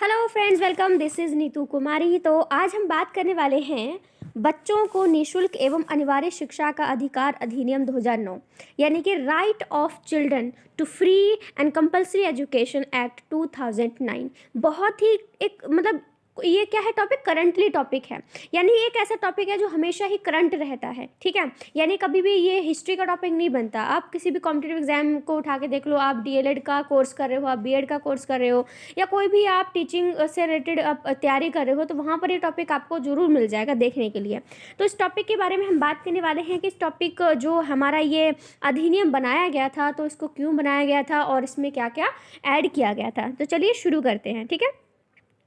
Hello friends, welcome. This is Neetu Kumari. तो आज हम बात करने वाले हैं बच्चों को निशुल्क एवं अनिवार्य शिक्षा का अधिकार अधिनियम 2009 यानी कि right of children to free and compulsory education act 2009। बहुत ही एक मतलब ये क्या है टॉपिक, करंटली टॉपिक है, यानी एक ऐसा टॉपिक है जो हमेशा ही करंट रहता है। ठीक है, यानी कभी भी ये हिस्ट्री का टॉपिक नहीं बनता। आप किसी भी कॉम्पिटिटिव एग्जाम को उठा के देख लो, आप डीएलएड का कोर्स कर रहे हो, आप बीएड का कोर्स कर रहे हो, या कोई भी आप टीचिंग से रिलेटेड आप तैयारी कर रहे हो, तो वहाँ पर ये टॉपिक आपको जरूर मिल जाएगा देखने के लिए। तो इस टॉपिक के बारे में हम बात करने वाले हैं कि इस टॉपिक जो हमारा ये अधिनियम बनाया गया था, तो इसको क्यों बनाया गया था और इसमें क्या क्या ऐड किया गया था। तो चलिए शुरू करते हैं। ठीक है,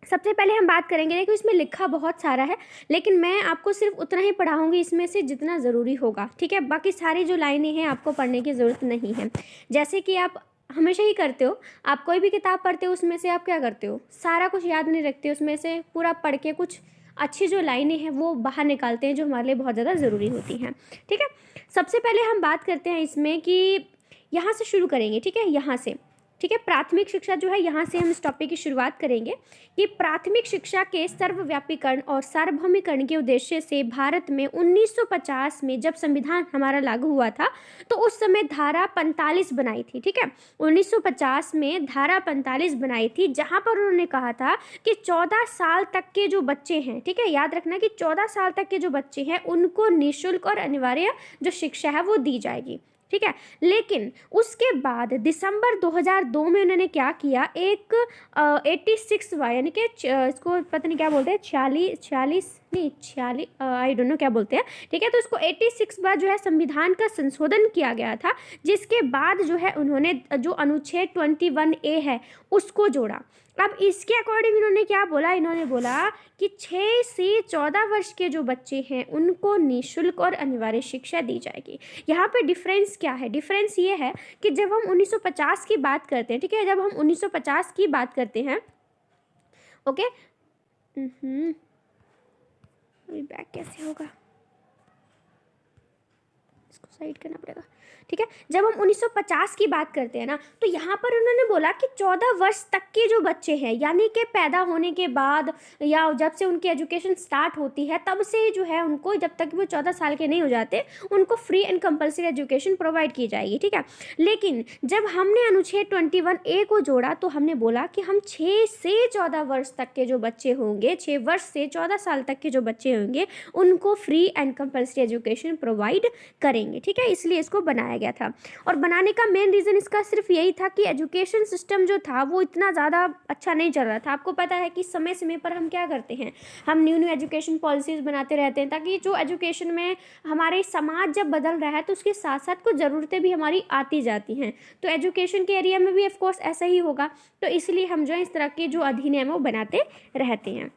सबसे पहले हम बात करेंगे, देखो इसमें लिखा बहुत सारा है, लेकिन मैं आपको सिर्फ उतना ही पढ़ाऊंगी इसमें से जितना ज़रूरी होगा। ठीक है, बाकी सारी जो लाइनें हैं आपको पढ़ने की ज़रूरत नहीं है। जैसे कि आप हमेशा ही करते हो, आप कोई भी किताब पढ़ते हो उसमें से आप क्या करते हो, सारा कुछ याद नहीं रखते, उसमें से पूरा पढ़ के कुछ अच्छी जो लाइनें हैं वो बाहर निकालते हैं जो हमारे लिए बहुत ज़्यादा ज़रूरी होती हैं। ठीक है, सबसे पहले हम बात करते हैं इसमें कि यहाँ से शुरू करेंगे। ठीक है, यहाँ से, ठीक है, प्राथमिक शिक्षा जो है, यहाँ से हम इस टॉपिक की शुरुआत करेंगे कि प्राथमिक शिक्षा के सर्वव्यापीकरण और सार्वभौमिकरण के उद्देश्य से भारत में 1950 में जब संविधान हमारा लागू हुआ था, तो उस समय धारा 45 बनाई थी। ठीक है, 1950 में धारा 45 बनाई थी, जहाँ पर उन्होंने कहा था कि 14 साल तक के जो बच्चे हैं, ठीक है, याद रखना कि 14 साल तक के जो बच्चे हैं उनको निःशुल्क और अनिवार्य जो शिक्षा है वो दी जाएगी। ठीक है, लेकिन उसके बाद दिसंबर 2002 में उन्होंने क्या किया, एक 86वां यानी कि इसको पता नहीं क्या बोलते हैं, 46 नहीं 46 आई डोंट नो क्या बोलते हैं। ठीक है, तो इसको 86वां जो है संविधान का संशोधन किया गया था, जिसके बाद जो है उन्होंने जो अनुच्छेद 21A है उसको जोड़ा। अब इसके अकॉर्डिंग इन्होंने क्या बोला, इन्होंने बोला कि 6 से 14 वर्ष के जो बच्चे हैं उनको निःशुल्क और अनिवार्य शिक्षा दी जाएगी। यहाँ पे डिफरेंस क्या है, डिफरेंस ये है कि जब हम 1950 की बात करते हैं, ठीक है, जब हम 1950 की बात करते हैं, ओके, बैक कैसे होगा, इसको साइड करना पड़ेगा। ठीक है, जब हम 1950 की बात करते हैं ना, तो यहाँ पर उन्होंने बोला कि 14 वर्ष तक के जो बच्चे हैं, यानी कि पैदा होने के बाद या जब से उनकी एजुकेशन स्टार्ट होती है तब से जो है उनको, जब तक वो 14 साल के नहीं हो जाते, उनको free and compulsory education provide की जाएगी। ठीक है, लेकिन जब हमने अनुच्छेद 21A को जोड़ा तो हमने बोला कि हम 6 से 14 वर्ष तक के जो बच्चे होंगे, 6 वर्ष से 14 साल तक के जो बच्चे होंगे उनको free and compulsory education provide करेंगे। ठीक है, इसलिए इसको बनाया गया था। और बनाने का मेन रीज़न इसका सिर्फ यही था कि एजुकेशन सिस्टम जो था वो इतना ज़्यादा अच्छा नहीं चल रहा था। आपको पता है कि समय समय पर हम क्या करते हैं, हम न्यू न्यू एजुकेशन पॉलिसीज़ बनाते रहते हैं, ताकि जो एजुकेशन में हमारे समाज जब बदल रहा है तो उसके साथ साथ कुछ ज़रूरतें भी हमारी आती जाती हैं। तो एजुकेशन के एरिया में भी ऑफकोर्स ऐसा ही होगा, तो इसलिए हम जो है इस तरह के जो अधिनियम है वो बनाते रहते हैं।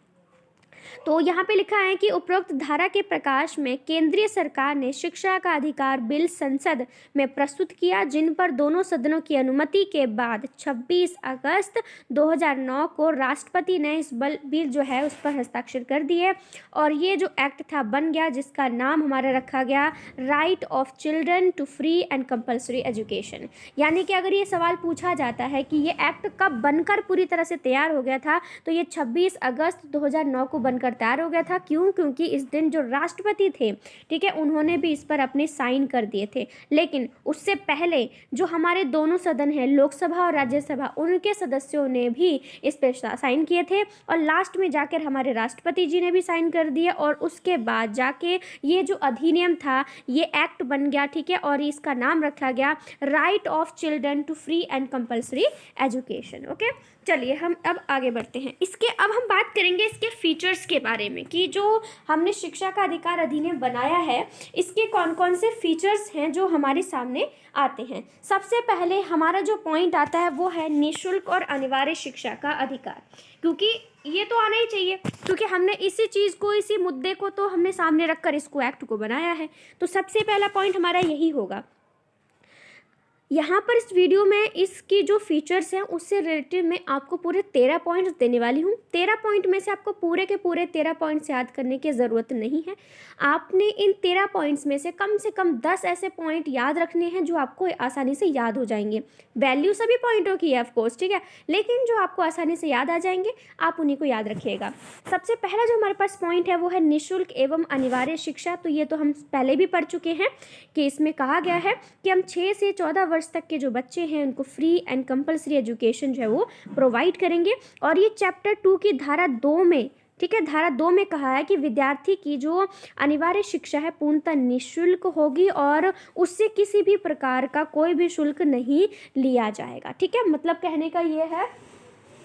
तो यहाँ पे लिखा है कि उपरोक्त धारा के प्रकाश में केंद्रीय सरकार ने शिक्षा का अधिकार बिल संसद में प्रस्तुत किया, जिन पर दोनों सदनों की अनुमति के बाद 26 अगस्त 2009 को राष्ट्रपति ने इस बिल जो है उस पर हस्ताक्षर कर दिए, और ये जो एक्ट था बन गया, जिसका नाम हमारा रखा गया right of children to free and compulsory education. यानी कि अगर ये सवाल पूछा जाता है कि ये एक्ट कब बनकर पूरी तरह से तैयार हो गया था, तो ये 26 अगस्त 2009 को बनकर तैयार हो गया था। क्यों? क्योंकि इस दिन जो राष्ट्रपति थे, ठीक है, उन्होंने भी इस पर अपने साइन कर दिए थे। लेकिन उससे पहले जो हमारे दोनों सदन हैं, लोकसभा और राज्यसभा, उनके सदस्यों ने भी इस पर साइन किए थे, और लास्ट में जाकर हमारे राष्ट्रपति जी ने भी साइन कर दिया, और उसके बाद जाके ये जो अधिनियम था ये एक्ट बन गया। ठीक है, और इसका नाम रखा गया right of children to free and compulsory education. Okay, चलिए हम अब आगे बढ़ते हैं। अब हम बात करेंगे इसके फीचर्स के बारे में कि जो हमने शिक्षा का अधिकार अधिनियम बनाया है इसके कौन कौन से फीचर्स हैं जो हमारे सामने आते हैं। सबसे पहले हमारा जो पॉइंट आता है वो है निःशुल्क और अनिवार्य शिक्षा का अधिकार, क्योंकि ये तो आना ही चाहिए, क्योंकि हमने इसी चीज़ को, इसी मुद्दे को तो हमने सामने रखकर इसको एक्ट को बनाया है। तो सबसे पहला पॉइंट हमारा यही होगा। यहाँ पर इस वीडियो में इसकी जो फीचर्स हैं उससे रिलेटेड मैं आपको पूरे 13 पॉइंट्स देने वाली हूँ। 13 पॉइंट में से आपको पूरे के पूरे 13 पॉइंट्स याद करने की ज़रूरत नहीं है। आपने इन 13 पॉइंट्स में से कम 10 ऐसे पॉइंट याद रखने हैं जो आपको आसानी से याद हो जाएंगे। वैल्यू सभी पॉइंटों की है ऑफकोर्स, ठीक है, लेकिन जो आपको आसानी से याद आ जाएंगे आप उन्हीं को याद रखिएगा। सबसे पहला जो हमारे पास पॉइंट है वो है निःशुल्क एवं अनिवार्य शिक्षा। तो ये तो हम पहले भी पढ़ चुके हैं कि इसमें कहा गया है कि हम 6 से 14 वर्ष तक के जो बच्चे हैं उनको फ्री एंड कंपलसरी एजुकेशन जो है वो प्रोवाइड करेंगे। और ये चैप्टर 2 की धारा 2 में, ठीक है, धारा 2 में कहा है कि विद्यार्थी की जो अनिवार्य शिक्षा है पूर्णतः निःशुल्क होगी और उससे किसी भी प्रकार का कोई भी शुल्क नहीं लिया जाएगा। ठीक है, मतलब कहने का ये है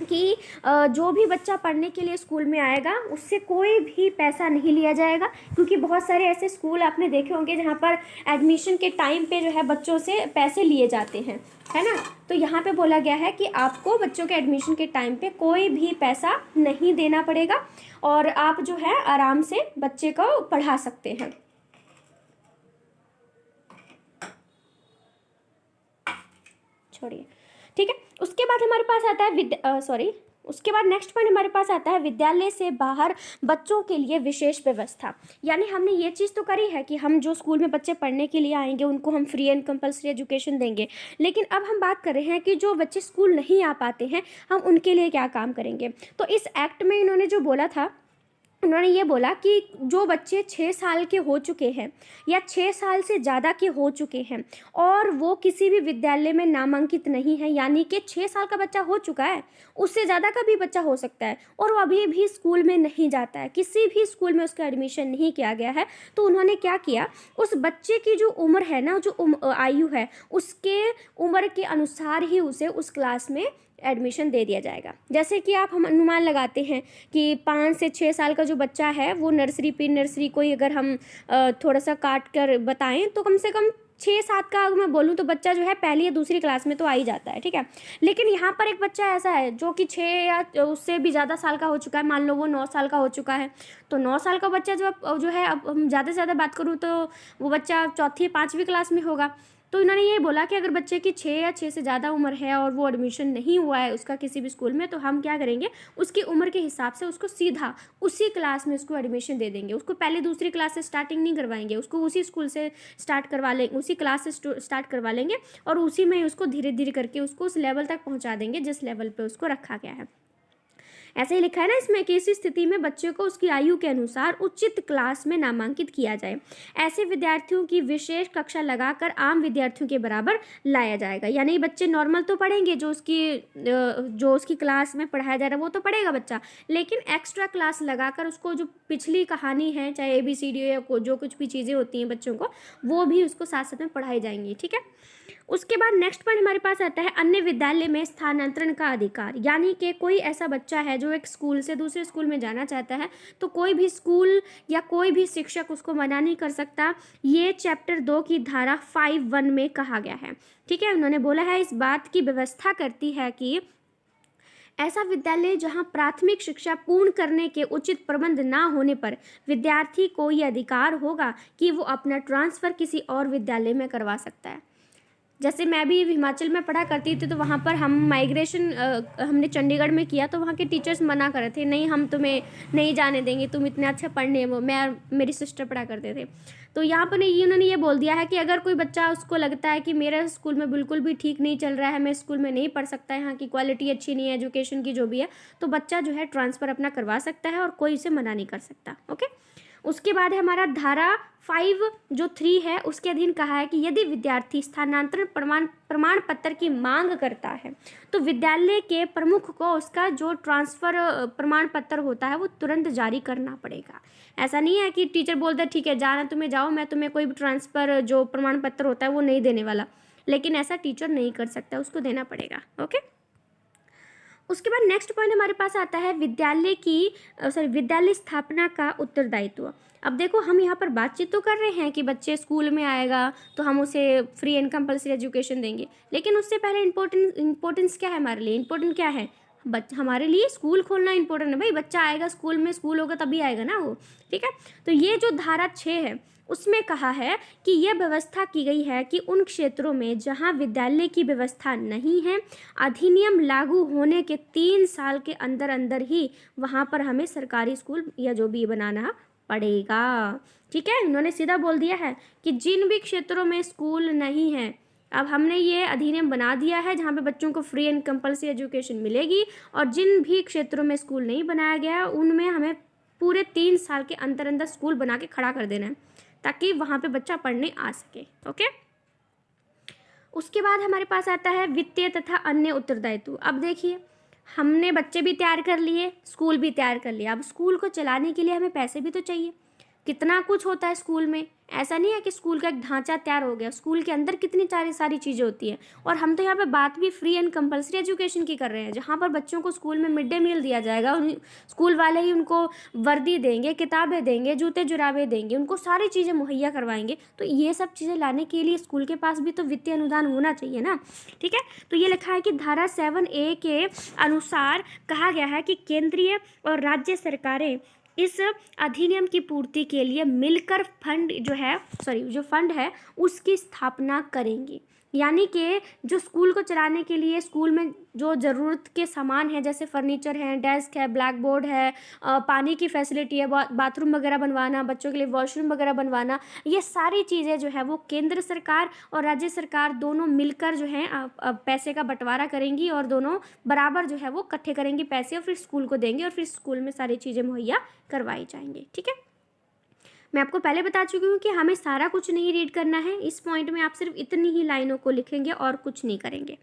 कि जो भी बच्चा पढ़ने के लिए स्कूल में आएगा उससे कोई भी पैसा नहीं लिया जाएगा, क्योंकि बहुत सारे ऐसे स्कूल आपने देखे होंगे जहाँ पर एडमिशन के टाइम पे जो है बच्चों से पैसे लिए जाते हैं, है ना। तो यहाँ पे बोला गया है कि आपको बच्चों के एडमिशन के टाइम पे कोई भी पैसा नहीं देना पड़ेगा और आप जो है आराम से बच्चे को पढ़ा सकते हैं। छोड़िए, ठीक है। उसके बाद हमारे पास आता है उसके बाद नेक्स्ट पॉइंट हमारे पास आता है विद्यालय से बाहर बच्चों के लिए विशेष व्यवस्था। यानी हमने ये चीज़ तो करी है कि हम जो स्कूल में बच्चे पढ़ने के लिए आएंगे उनको हम फ्री एंड कंपलसरी एजुकेशन देंगे, लेकिन अब हम बात कर रहे हैं कि जो बच्चे स्कूल नहीं आ पाते हैं हम उनके लिए क्या काम करेंगे। तो इस एक्ट में इन्होंने जो बोला था, उन्होंने ये बोला कि जो बच्चे 6 साल के हो चुके हैं या 6 साल से ज़्यादा के हो चुके हैं और वो किसी भी विद्यालय में नामांकित नहीं है, यानी कि 6 साल का बच्चा हो चुका है, उससे ज़्यादा का भी बच्चा हो सकता है और वो अभी भी स्कूल में नहीं जाता है, किसी भी स्कूल में उसका एडमिशन नहीं किया गया है, तो उन्होंने क्या किया, उस बच्चे की जो उम्र है ना, जो आयु है, उसके उम्र के अनुसार ही उसे उस क्लास में एडमिशन दे दिया जाएगा। जैसे कि आप हम अनुमान लगाते हैं कि 5 से 6 साल का जो बच्चा है वो नर्सरी प्री नर्सरी कोई अगर हम थोड़ा सा काट कर बताएं तो कम से कम 6-7 का अगर मैं बोलूँ तो बच्चा जो है पहली या दूसरी क्लास में तो आ ही जाता है, ठीक है। लेकिन यहाँ पर एक बच्चा ऐसा है जो कि 6 या उससे भी ज़्यादा साल का हो चुका है, मान लो वो 9 साल का हो चुका है, तो 9 साल का बच्चा जो है, अब हम ज़्यादा से ज़्यादा बात करूँ तो वो बच्चा 4th-5वीं क्लास में होगा। तो इन्होंने ये बोला कि अगर बच्चे की 6 या 6 से ज़्यादा उम्र है और वो एडमिशन नहीं हुआ है उसका किसी भी स्कूल में, तो हम क्या करेंगे, उसकी उम्र के हिसाब से उसको सीधा उसी क्लास में उसको एडमिशन दे देंगे। उसको पहले दूसरी क्लास से स्टार्टिंग नहीं करवाएंगे, उसको उसी स्कूल से स्टार्ट करवा लेंगे, उसी क्लास से स्टार्ट करवा लेंगे और उसी में उसको धीरे धीरे करके उसको उस लेवल तक पहुँचा देंगे जिस लेवल पर उसको रखा गया है। ऐसे ही लिखा है ना इसमें कि इस स्थिति में बच्चे को उसकी आयु के अनुसार उचित क्लास में नामांकित किया जाए। ऐसे विद्यार्थियों की विशेष कक्षा लगाकर आम विद्यार्थियों के बराबर लाया जाएगा। यानी बच्चे नॉर्मल तो पढ़ेंगे, जो उसकी क्लास में पढ़ाया जा रहा है वो तो पढ़ेगा बच्चा, लेकिन एक्स्ट्रा क्लास लगाकर उसको जो पिछली कहानी है, चाहे ABCD या जो कुछ भी चीज़ें होती हैं बच्चों को, वो भी उसको साथ साथ में पढ़ाई जाएंगी, ठीक है। उसके बाद नेक्स्ट पॉइंट हमारे पास आता है अन्य विद्यालय में स्थानांतरण का अधिकार। यानी कि कोई ऐसा बच्चा है जो एक स्कूल से दूसरे स्कूल में जाना चाहता है तो कोई भी स्कूल या कोई भी शिक्षक उसको मना नहीं कर सकता। ये चैप्टर 2 की धारा 5(1) में कहा गया है, ठीक है। उन्होंने बोला है इस बात की व्यवस्था करती है कि ऐसा विद्यालय जहां प्राथमिक शिक्षा पूर्ण करने के उचित प्रबंध ना होने पर विद्यार्थी को यह अधिकार होगा कि वो अपना ट्रांसफ़र किसी और विद्यालय में करवा सकता है। जैसे मैं भी हिमाचल में पढ़ा करती थी तो वहाँ पर हम माइग्रेशन हमने चंडीगढ़ में किया, तो वहाँ के टीचर्स मना कर रहे थे, नहीं हम तुम्हें नहीं जाने देंगे, तुम इतने अच्छे पढ़ने, वो मैं मेरी सिस्टर पढ़ा करते थे। तो यहाँ पर उन्होंने ये बोल दिया है कि अगर कोई बच्चा उसको लगता है कि मेरा स्कूल में बिल्कुल भी ठीक नहीं चल रहा है, मैं स्कूल में नहीं पढ़ सकता, यहाँ की क्वालिटी अच्छी नहीं है एजुकेशन की जो भी है, तो बच्चा जो है ट्रांसफ़र अपना करवा सकता है और कोई उसे मना नहीं कर सकता। ओके, उसके बाद है हमारा धारा 5 जो 3 है उसके अधीन कहा है कि यदि विद्यार्थी स्थानांतरण प्रमाण पत्र की मांग करता है तो विद्यालय के प्रमुख को उसका जो ट्रांसफ़र प्रमाण पत्र होता है वो तुरंत जारी करना पड़ेगा। ऐसा नहीं है कि टीचर बोलता है ठीक है जाना तुम्हें जाओ, मैं तुम्हें कोई भी ट्रांसफ़र जो प्रमाण पत्र होता है वो नहीं देने वाला, लेकिन ऐसा टीचर नहीं कर सकता, उसको देना पड़ेगा। ओके, उसके बाद नेक्स्ट पॉइंट हमारे पास आता है विद्यालय स्थापना का उत्तरदायित्व। अब देखो हम यहाँ पर बातचीत तो कर रहे हैं कि बच्चे स्कूल में आएगा तो हम उसे फ्री एंड कंपलसरी एजुकेशन देंगे, लेकिन उससे पहले इम्पोर्टेंस क्या है हमारे लिए, इम्पोर्टेंट क्या है, हमारे लिए स्कूल खोलना इंपॉर्टेंट है। भाई बच्चा आएगा स्कूल में, स्कूल होगा तभी आएगा ना वो, ठीक है। तो ये जो धारा 6 है उसमें कहा है कि यह व्यवस्था की गई है कि उन क्षेत्रों में जहां विद्यालय की व्यवस्था नहीं है, अधिनियम लागू होने के 3 साल के अंदर अंदर ही वहां पर हमें सरकारी स्कूल या जो भी बनाना पड़ेगा। ठीक है, उन्होंने सीधा बोल दिया है कि जिन भी क्षेत्रों में स्कूल नहीं है, अब हमने ये अधिनियम बना दिया है जहाँ पे बच्चों को फ्री एंड कंपल्सरी एजुकेशन मिलेगी, और जिन भी क्षेत्रों में स्कूल नहीं बनाया गया है उनमें हमें पूरे 3 साल के अंदर अंदर स्कूल बना के खड़ा कर देना है ताकि वहाँ पे बच्चा पढ़ने आ सके। ओके, उसके बाद हमारे पास आता है वित्तीय तथा अन्य उत्तरदायित्व। अब देखिए, हमने बच्चे भी तैयार कर लिए, स्कूल भी तैयार कर लिया, अब स्कूल को चलाने के लिए हमें पैसे भी तो चाहिए। कितना कुछ होता है स्कूल में, ऐसा नहीं है कि स्कूल का एक ढांचा तैयार हो गया, स्कूल के अंदर कितनी सारी चीज़ें होती हैं। और हम तो यहाँ पे बात भी फ्री एंड कंपल्सरी एजुकेशन की कर रहे हैं, जहाँ पर बच्चों को स्कूल में मिड डे मील दिया जाएगा, स्कूल वाले ही उनको वर्दी देंगे, किताबें देंगे, जूते जुराबे देंगे, उनको सारी चीज़ें मुहैया करवाएंगे। तो ये सब चीज़ें लाने के लिए स्कूल के पास भी तो वित्तीय अनुदान होना चाहिए ना। ठीक है, तो ये लिखा है कि धारा 7A के अनुसार कहा गया है कि केंद्रीय और राज्य सरकारें इस अधिनियम की पूर्ति के लिए मिलकर जो फंड है उसकी स्थापना करेंगी। यानी कि जो स्कूल को चलाने के लिए स्कूल में जो ज़रूरत के सामान है, जैसे फर्नीचर है, डेस्क है, ब्लैक बोर्ड है, पानी की फैसिलिटी है, बाथरूम वगैरह बनवाना, बच्चों के लिए वॉशरूम वगैरह बनवाना, ये सारी चीज़ें जो है वो केंद्र सरकार और राज्य सरकार दोनों मिलकर जो है पैसे का बंटवारा करेंगी, और दोनों बराबर जो है वो इकट्ठे करेंगी पैसे और फिर स्कूल को देंगे, और फिर स्कूल में सारी चीज़ें मुहैया करवाई जाएंगी। ठीक है, मैं आपको पहले बता चुकी हूँ कि हमें सारा कुछ नहीं रीड करना है, इस पॉइंट में आप सिर्फ इतनी ही लाइनों को लिखेंगे और कुछ नहीं करेंगे।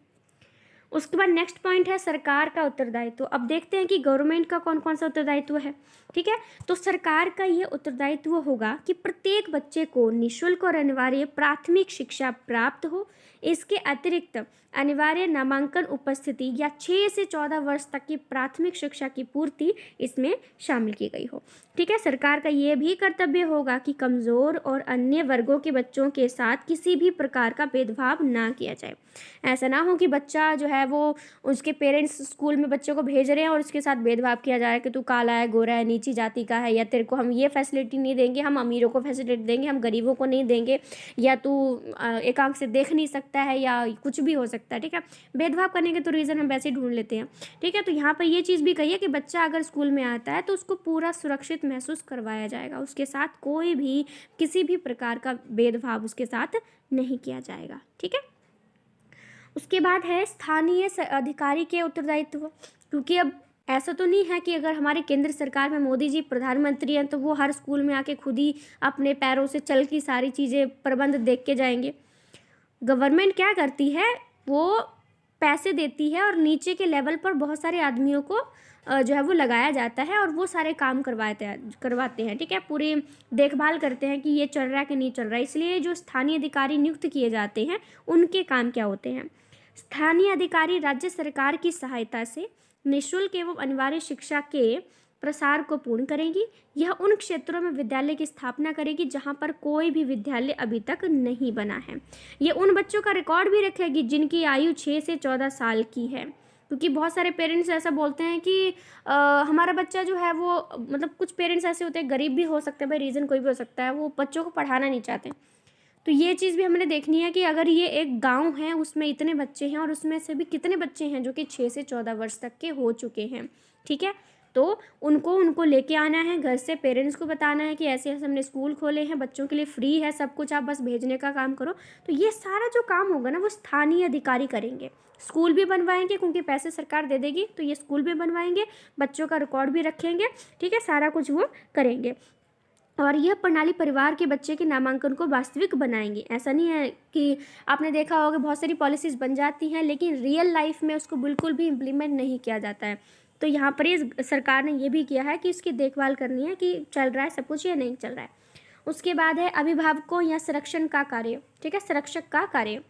उसके बाद नेक्स्ट पॉइंट है सरकार का उत्तरदायित्व। अब देखते हैं कि गवर्नमेंट का कौन कौन सा उत्तरदायित्व है। ठीक है, तो सरकार का ये उत्तरदायित्व होगा कि प्रत्येक बच्चे को निःशुल्क और अनिवार्य प्राथमिक शिक्षा प्राप्त हो। इसके अतिरिक्त अनिवार्य नामांकन उपस्थिति या 6 से 14 वर्ष तक की प्राथमिक शिक्षा की पूर्ति इसमें शामिल की गई हो। ठीक है, सरकार का ये भी कर्तव्य होगा कि कमज़ोर और अन्य वर्गों के बच्चों के साथ किसी भी प्रकार का भेदभाव ना किया जाए। ऐसा ना हो कि बच्चा जो है वो, उसके पेरेंट्स स्कूल में बच्चे को भेज रहे हैं और उसके साथ भेदभाव किया जा रहा है कि तू काला है, गोरा है, नीची जाति का है, या तेरे को हम ये फैसिलिटी नहीं देंगे, हम अमीरों को फैसिलिटी देंगे, हम गरीबों को नहीं देंगे, या तू एक आंख से देख नहीं सकता है, या कुछ भी हो सकता है। ठीक है, भेदभाव करने के तो रीज़न हम वैसे ही ढूंढ लेते हैं। ठीक है, तो यहाँ पर ये चीज़ भी कही है कि बच्चा अगर स्कूल में आता है तो उसको पूरा सुरक्षित महसूस करवाया जाएगा, उसके साथ कोई भी किसी भी प्रकार का भेदभाव उसके साथ नहीं किया जाएगा। ठीक है, उसके बाद है स्थानीय अधिकारी के उत्तरदायित्व। क्योंकि अब ऐसा तो नहीं है कि अगर हमारे केंद्र सरकार में मोदी जी प्रधानमंत्री हैं तो वो हर स्कूल में आके खुद ही अपने पैरों से चल की सारी चीज़ें प्रबंध देख के जाएंगे। गवर्नमेंट क्या करती है, वो पैसे देती है और नीचे के लेवल पर बहुत सारे आदमियों को जो है वो लगाया जाता है और वो सारे काम करवाते हैं। ठीक है, पूरी देखभाल करते हैं कि ये चल रहा है कि नहीं चल रहा है। इसलिए जो स्थानीय अधिकारी नियुक्त किए जाते हैं उनके काम क्या होते हैं। स्थानीय अधिकारी राज्य सरकार की सहायता से निःशुल्क एवं अनिवार्य शिक्षा के प्रसार को पूर्ण करेंगी। यह उन क्षेत्रों में विद्यालय की स्थापना करेगी जहां पर कोई भी विद्यालय अभी तक नहीं बना है। ये उन बच्चों का रिकॉर्ड भी रखेगी जिनकी आयु 6 से 14 साल की है। क्योंकि बहुत सारे पेरेंट्स ऐसा बोलते हैं कि हमारा बच्चा जो है वो, मतलब कुछ पेरेंट्स ऐसे होते हैं, गरीब भी हो सकते हैं, भाई रीज़न कोई भी हो सकता है, वो बच्चों को पढ़ाना नहीं चाहते। तो ये चीज़ भी हमने देखनी है कि अगर ये एक गांव है उसमें इतने बच्चे हैं और उसमें से भी कितने बच्चे हैं जो कि 6 से 14 वर्ष तक के हो चुके हैं। ठीक है, तो उनको लेके आना है घर से, पेरेंट्स को बताना है कि ऐसे ऐसे हमने स्कूल खोले हैं, बच्चों के लिए फ्री है सब कुछ, आप बस भेजने का काम करो। तो ये सारा जो काम होगा ना वो स्थानीय अधिकारी करेंगे। स्कूल भी बनवाएंगे क्योंकि पैसे सरकार दे देगी, तो ये स्कूल भी बनवाएंगे, बच्चों का रिकॉर्ड भी रखेंगे। ठीक है, सारा कुछ वो करेंगे। और यह प्रणाली परिवार के बच्चे के नामांकन को वास्तविक बनाएंगी। ऐसा नहीं है कि आपने देखा होगा बहुत सारी पॉलिसीज़ बन जाती हैं लेकिन रियल लाइफ में उसको बिल्कुल भी इम्प्लीमेंट नहीं किया जाता है। तो यहाँ पर ये सरकार ने ये भी किया है कि इसकी देखभाल करनी है कि चल रहा है सब कुछ या नहीं चल रहा है। उसके बाद है अभिभावकों या संरक्षण का कार्य। ठीक है, संरक्षक का कार्य।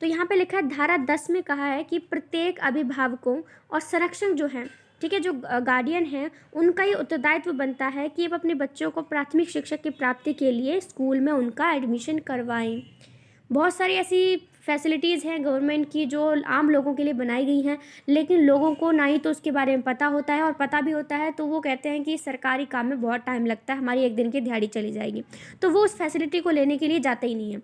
तो यहाँ पे लिखा है धारा 10 में कहा है कि प्रत्येक अभिभावकों और संरक्षक जो हैं, ठीक है, जो गार्डियन हैं, उनका ये उत्तरदायित्व बनता है कि अब अपने बच्चों को प्राथमिक शिक्षा की प्राप्ति के लिए स्कूल में उनका एडमिशन करवाएं। बहुत सारी ऐसी फैसिलिटीज़ हैं गवर्नमेंट की जो आम लोगों के लिए बनाई गई हैं, लेकिन लोगों को ना ही तो उसके बारे में पता होता है, और पता भी होता है तो वो कहते हैं कि सरकारी काम में बहुत टाइम लगता है, हमारी एक दिन की दिहाड़ी चली जाएगी, तो वो उस फैसिलिटी को लेने के लिए जाते ही नहीं है।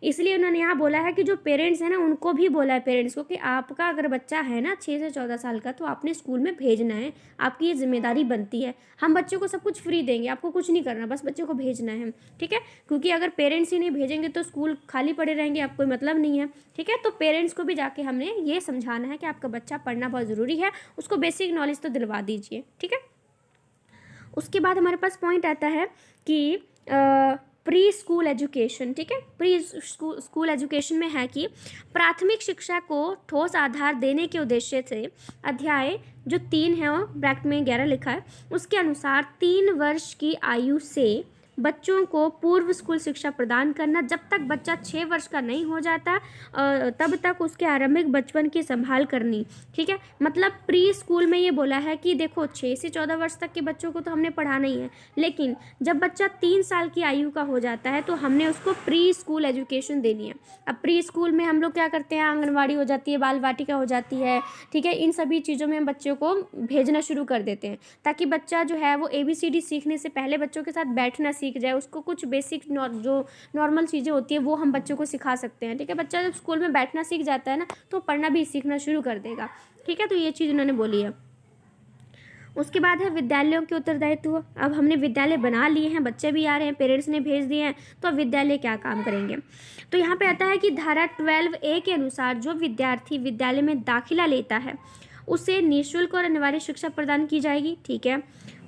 इसलिए उन्होंने यहाँ बोला है कि जो पेरेंट्स हैं ना, उनको भी बोला है पेरेंट्स को कि आपका अगर बच्चा है ना 6 से 14 साल का, तो आपने स्कूल में भेजना है, आपकी ये जिम्मेदारी बनती है। हम बच्चों को सब कुछ फ्री देंगे, आपको कुछ नहीं करना, बस बच्चे को भेजना है, ठीक है। क्योंकि अगर पेरेंट्स ही नहीं भेजेंगे तो स्कूल खाली पड़े रहेंगे, आपको कोई मतलब नहीं है, ठीक है। तो पेरेंट्स को भी जाके हमने ये समझाना है कि आपका बच्चा पढ़ना बहुत ज़रूरी है, उसको बेसिक नॉलेज तो दिलवा दीजिए, ठीक है। उसके बाद हमारे पास पॉइंट आता है कि प्री स्कूल एजुकेशन, ठीक है। प्री स्कूल एजुकेशन में है कि प्राथमिक शिक्षा को ठोस आधार देने के उद्देश्य से अध्याय जो 3 है और ब्रैकेट में 11 लिखा है, उसके अनुसार 3 वर्ष की आयु से बच्चों को पूर्व स्कूल शिक्षा प्रदान करना। जब तक बच्चा 6 वर्ष का नहीं हो जाता तब तक उसके आरंभिक बचपन की संभाल करनी, ठीक है। मतलब प्री स्कूल में ये बोला है कि देखो 6 से 14 वर्ष तक के बच्चों को तो हमने पढ़ाना ही है, लेकिन जब बच्चा 3 साल की आयु का हो जाता है तो हमने उसको प्री स्कूल एजुकेशन देनी है। अब प्री स्कूल में हम लोग क्या करते हैं, आंगनवाड़ी हो जाती है, बाल वाटिका हो जाती है, ठीक है। इन सभी चीज़ों में हम बच्चों को भेजना शुरू कर देते हैं, ताकि बच्चा जो है वो ABCD सीखने से पहले बच्चों के साथ बैठना सीख जाए, उसको कुछ बेसिक जो नॉर्मल चीज़ें होती है वो हम बच्चों को सिखा सकते हैं, ठीक है। बच्चा जब स्कूल में बैठना सीख जाता है ना, तो पढ़ना भी सीखना शुरू कर देगा, ठीक है। तो ये चीज़ उन्होंने बोली है। उसके बाद है विद्यालयों के उत्तरदायित्व। अब हमने विद्यालय बना लिए हैं, बच्चे भी आ रहे हैं, पेरेंट्स ने भेज दिए हैं, तो अब विद्यालय क्या काम करेंगे। तो यहाँ पे आता है कि धारा 12A के अनुसार जो विद्यार्थी विद्यालय में दाखिला लेता है उसे निःशुल्क और अनिवार्य शिक्षा प्रदान की जाएगी, ठीक है।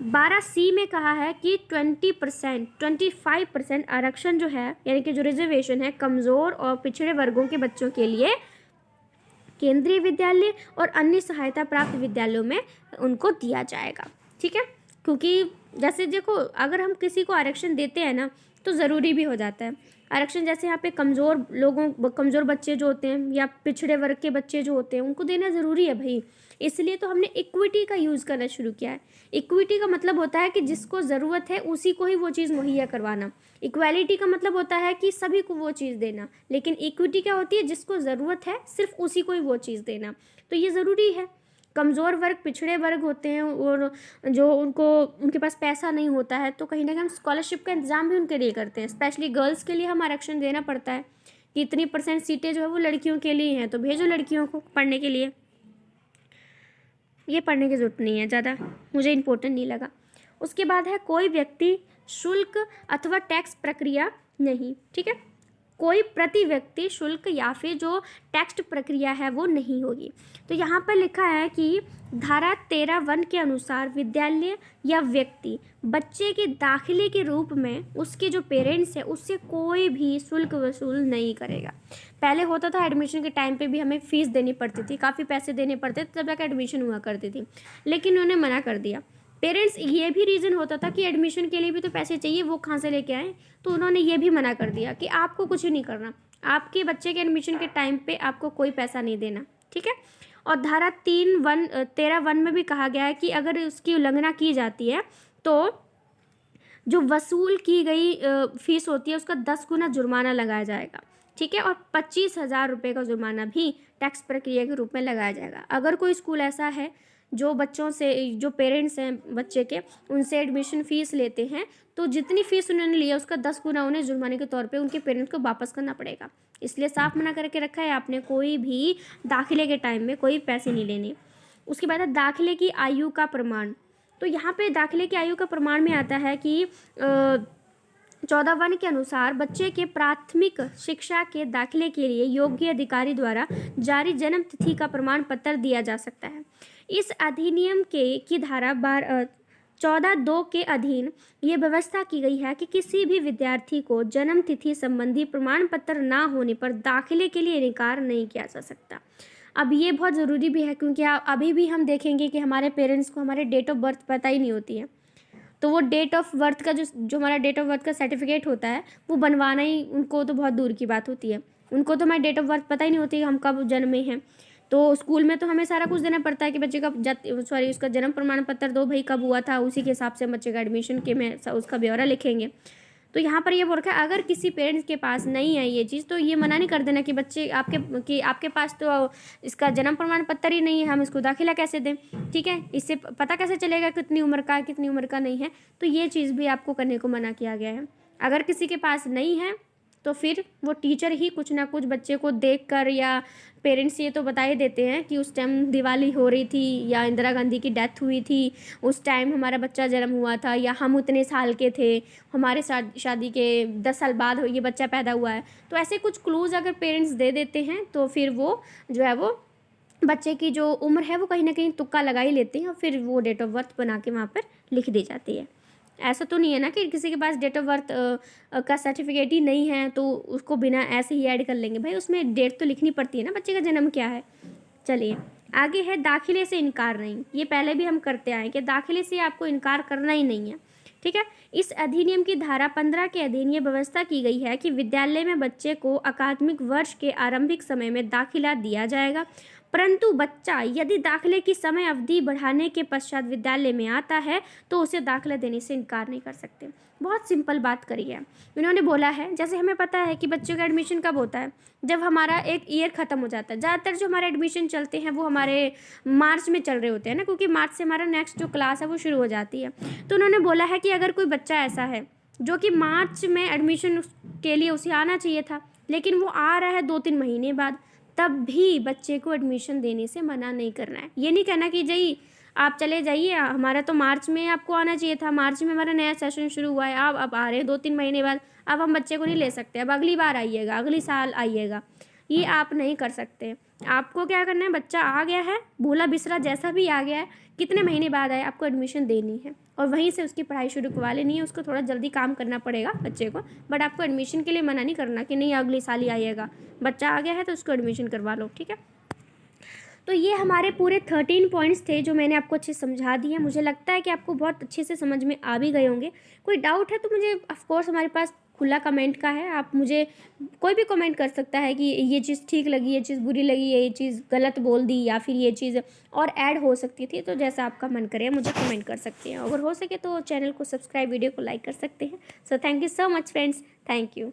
12C में कहा है कि 20% 25% आरक्षण जो है, यानी कि जो रिजर्वेशन है कमज़ोर और पिछड़े वर्गों के बच्चों के लिए केंद्रीय विद्यालय और अन्य सहायता प्राप्त विद्यालयों में उनको दिया जाएगा, ठीक है। क्योंकि जैसे देखो, अगर हम किसी को आरक्षण देते हैं ना, तो ज़रूरी भी हो जाता है आरक्षण। जैसे यहाँ पे कमज़ोर बच्चे जो होते हैं या पिछड़े वर्ग के बच्चे जो होते हैं, उनको देना ज़रूरी है भाई। इसलिए तो हमने इक्विटी का यूज़ करना शुरू किया है। इक्विटी का मतलब होता है कि जिसको ज़रूरत है उसी को ही वो चीज़ मुहैया करवाना। इक्वालिटी का मतलब होता है कि सभी को वो चीज़ देना, लेकिन इक्विटी क्या होती है, जिसको ज़रूरत है सिर्फ उसी को ही वो चीज़ देना। तो ये ज़रूरी है। कमज़ोर वर्ग, पिछड़े वर्ग होते हैं और जो उनके पास पैसा नहीं होता है, तो कहीं ना कहीं हम स्कॉलरशिप का इंतज़ाम भी उनके लिए करते हैं। स्पेशली गर्ल्स के लिए हम आरक्षण देना पड़ता है कि इतनी % सीटें जो है वो लड़कियों के लिए हैं, तो भेजो लड़कियों को पढ़ने के लिए। ये पढ़ने की ज़रूरत नहीं है ज़्यादा, मुझे इम्पोर्टेंट नहीं लगा। उसके बाद है कोई व्यक्ति शुल्क अथवा टैक्स प्रक्रिया नहीं, ठीक है। कोई प्रति व्यक्ति शुल्क या फिर जो टैक्स प्रक्रिया है वो नहीं होगी। तो यहाँ पर लिखा है कि धारा 13(1) के अनुसार विद्यालय या व्यक्ति बच्चे के दाखिले के रूप में उसके जो पेरेंट्स है उससे कोई भी शुल्क वसूल नहीं करेगा। पहले होता था एडमिशन के टाइम पे भी हमें फ़ीस देनी पड़ती थी, काफ़ी पैसे देने पड़ते थे, तब जाकर एडमिशन हुआ करती थी, लेकिन उन्होंने मना कर दिया। पेरेंट्स ये भी रीज़न होता था कि एडमिशन के लिए भी तो पैसे चाहिए, वो कहाँ से लेके आए, तो उन्होंने ये भी मना कर दिया कि आपको कुछ नहीं करना, आपके बच्चे के एडमिशन के टाइम पे आपको कोई पैसा नहीं देना, ठीक है। और धारा 13(1) में भी कहा गया है कि अगर उसकी उल्लंघना की जाती है तो जो वसूल की गई फ़ीस होती है उसका 10 गुना जुर्माना लगाया जाएगा, ठीक है। और 25,000 रुपये का जुर्माना भी टैक्स प्रक्रिया के रूप में लगाया जाएगा। अगर कोई स्कूल ऐसा है जो बच्चों से, जो पेरेंट्स हैं बच्चे के, उनसे एडमिशन फ़ीस लेते हैं, तो जितनी फ़ीस उन्होंने लिया उसका 10 गुना उन्हें जुर्माने के तौर पे उनके पेरेंट्स को वापस करना पड़ेगा। इसलिए साफ मना करके रखा है आपने, कोई भी दाखिले के टाइम में कोई पैसे नहीं लेने। उसके बाद है दाखिले की आयु का प्रमाण। तो यहाँ पे दाखिले की आयु का प्रमाण में आता है कि 14(1) के अनुसार बच्चे के प्राथमिक शिक्षा के दाखिले के लिए योग्य अधिकारी द्वारा जारी जन्म तिथि का प्रमाण पत्र दिया जा सकता है। इस अधिनियम की धारा 14(2) के अधीन ये व्यवस्था की गई है कि किसी भी विद्यार्थी को जन्म तिथि संबंधी प्रमाण पत्र ना होने पर दाखिले के लिए इनकार नहीं किया जा सकता। अब ये बहुत ज़रूरी भी है, क्योंकि अभी भी हम देखेंगे कि हमारे पेरेंट्स को हमारे डेट ऑफ बर्थ पता ही नहीं होती है, तो वो डेट ऑफ बर्थ का जो हमारा डेट ऑफ बर्थ का सर्टिफिकेट होता है वो बनवाना ही उनको तो बहुत दूर की बात होती है। उनको तो हमारी डेट ऑफ बर्थ पता ही नहीं होती कि हम कब जन्मे हैं। तो स्कूल में तो हमें सारा कुछ देना पड़ता है कि बच्चे का उसका जन्म प्रमाण पत्र दो भाई, कब हुआ था, उसी के हिसाब से बच्चे का एडमिशन के में उसका ब्यौरा लिखेंगे। तो यहाँ पर ये बोल रखा है अगर किसी पेरेंट्स के पास नहीं है ये चीज़ तो ये मना नहीं कर देना कि बच्चे आपके पास तो इसका जन्म प्रमाण पत्र ही नहीं है, हम इसको दाखिला कैसे दें, ठीक है, इससे पता कैसे चलेगा कितनी उम्र का है कितनी उम्र का नहीं है। तो ये चीज़ भी आपको करने को मना किया गया है। अगर किसी के पास नहीं है तो फिर वो टीचर ही कुछ ना कुछ बच्चे को देखकर, या पेरेंट्स ये तो बता ही देते हैं कि उस टाइम दिवाली हो रही थी या इंदिरा गांधी की डेथ हुई थी, उस टाइम हमारा बच्चा जन्म हुआ था, या हम उतने साल के थे, हमारे शादी के 10 साल बाद ये बच्चा पैदा हुआ है। तो ऐसे कुछ क्लूज़ अगर पेरेंट्स दे देते हैं तो फिर वो जो है वो बच्चे की जो उम्र है वो कहीं ना कहीं तुक्का लगा ही लेते हैं और फिर वो डेट ऑफ बर्थ बना के वहाँ पर लिख दी जाती है। ऐसा तो नहीं है ना कि किसी के पास डेट ऑफ बर्थ का सर्टिफिकेट ही नहीं है तो उसको बिना ऐसे ही ऐड कर लेंगे। भाई उसमें डेट तो लिखनी पड़ती है ना, बच्चे का जन्म क्या है। चलिए आगे है दाखिले से इनकार नहीं। ये पहले भी हम करते आए कि दाखिले से आपको इनकार करना ही नहीं है, ठीक है। इस अधिनियम की धारा 15 के अधीन ये व्यवस्था की गई है कि विद्यालय में बच्चे को अकादमिक वर्ष के आरंभिक समय में दाखिला दिया जाएगा, परंतु बच्चा यदि दाखिले की समय अवधि बढ़ाने के पश्चात विद्यालय में आता है तो उसे दाखिला देने से इनकार नहीं कर सकते। बहुत सिंपल बात करी है इन्होंने। बोला है जैसे हमें पता है कि बच्चों का एडमिशन कब होता है, जब हमारा एक ईयर ख़त्म हो जाता है। ज़्यादातर जो हमारे एडमिशन चलते हैं वो हमारे मार्च में चल रहे होते हैं ना, क्योंकि मार्च से हमारा नेक्स्ट जो क्लास है वो शुरू हो जाती है। तो उन्होंने बोला है कि अगर कोई बच्चा ऐसा है जो कि मार्च में एडमिशन के लिए उसे आना चाहिए था लेकिन वो आ रहा है 2-3 महीने बाद, तब भी बच्चे को एडमिशन देने से मना नहीं करना है। ये नहीं कहना कि जी आप चले जाइए, हमारा तो मार्च में आपको आना चाहिए था, मार्च में हमारा नया सेशन शुरू हुआ है, आप अब आ रहे हैं 2-3 महीने बाद, अब हम बच्चे को नहीं ले सकते, अब अगली बार आइएगा, अगली साल आइएगा। ये आप नहीं कर सकते। आपको क्या करना है, बच्चा आ गया है, भूला बिसरा जैसा भी आ गया है, कितने महीने बाद आए, आपको एडमिशन देनी है और वहीं से उसकी पढ़ाई शुरू करवा लेनी है। उसको थोड़ा जल्दी काम करना पड़ेगा बच्चे को, बट आपको एडमिशन के लिए मना नहीं करना कि नहीं अगले साल ही आइएगा। बच्चा आ गया है तो उसको एडमिशन करवा लो, ठीक है। तो ये हमारे पूरे 13 पॉइंट्स थे जो मैंने आपको अच्छे से समझा दिए। मुझे लगता है कि आपको बहुत अच्छे से समझ में आ भी गए होंगे। कोई डाउट है तो मुझे ऑफकोर्स हमारे पास खुला कमेंट का है, आप मुझे कोई भी कमेंट कर सकता है कि ये चीज़ ठीक लगी, ये चीज़ बुरी लगी, ये चीज़ गलत बोल दी या फिर ये चीज़ और ऐड हो सकती थी। तो जैसा आपका मन करे मुझे कमेंट कर सकते हैं। अगर हो सके तो चैनल को सब्सक्राइब, वीडियो को लाइक कर सकते हैं। So thank you so much friends, thank you.